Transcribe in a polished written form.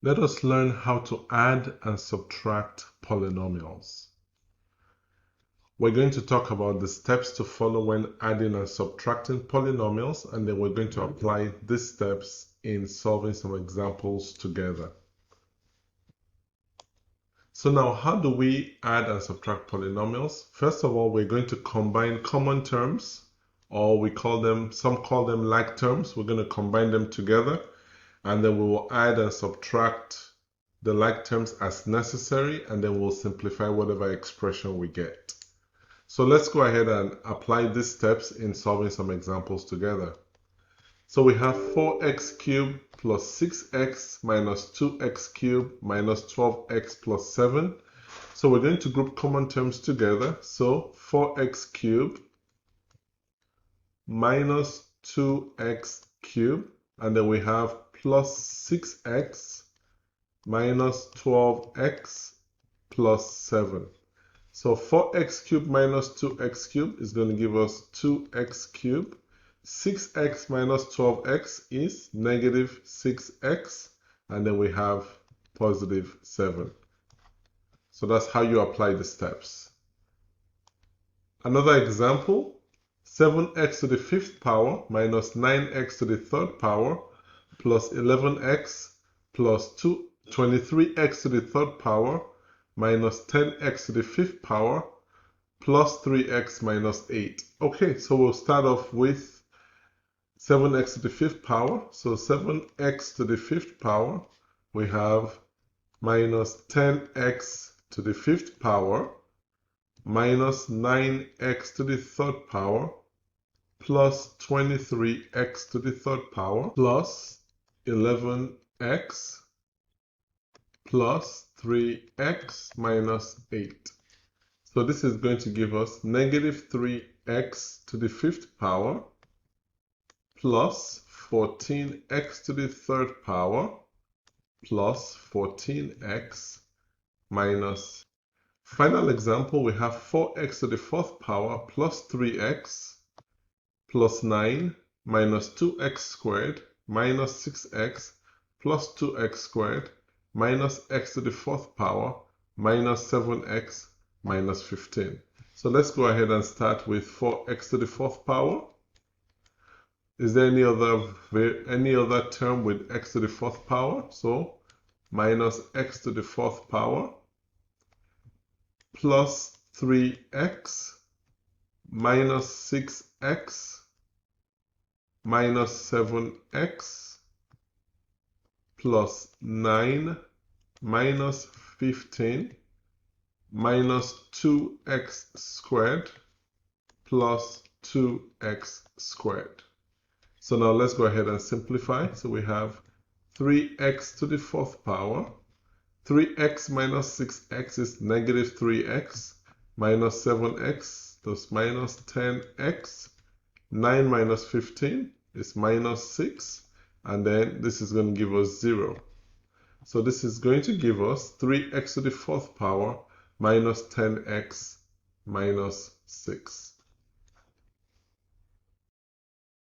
Let us learn how to add and subtract polynomials. We're going to talk about the steps to follow when adding and subtracting polynomials, and then we're going to apply these steps in solving some examples together. So now, how do we add and subtract polynomials? First of all, we're going to combine common terms, or some call them like terms. We're going to combine them together, and then we will add and subtract the like terms as necessary, and then we'll simplify whatever expression we get. So let's go ahead and apply these steps in solving some examples together. So we have 4x cubed plus 6x minus 2x cubed minus 12x plus 7. So we're going to group common terms together. So 4x cubed minus 2x cubed, and then we have plus 6x minus 12x plus 7. So 4x cubed minus 2x cubed is going to give us 2x cubed. 6x minus 12x is negative 6x, and then we have positive 7. So that's how you apply the steps. Another example, 7x to the 5th power minus 9x to the 3rd power plus 11x plus 23x to the 3rd power minus 10x to the 5th power plus 3x minus 8. Okay, so we'll start off with 7x to the 5th power. So 7x to the 5th power, we have minus 10x to the 5th power minus 9x to the 3rd power plus 23x to the 3rd power plus 11x plus 3x minus 8. So this is going to give us negative 3x to the 5th power plus 14x to the 3rd power plus 14x minus. Final example, we have 4x to the 4th power plus 3x plus 9 minus 2x squared minus 6x plus 2x squared minus x to the 4th power minus 7x minus 15. So let's go ahead and start with 4x to the 4th power. Is there any other term with x to the 4th power? So minus x to the 4th power plus 3x minus 6x minus 7x plus 9 minus 15 minus 2x squared plus 2x squared. So now let's go ahead and simplify. So we have 3x to the 4th power. 3x minus 6x is negative 3x minus 7x, that's minus 10x. 9 minus 15 is minus 6, and then this is going to give us 0. So this is going to give us 3x to the 4th power minus 10x minus 6.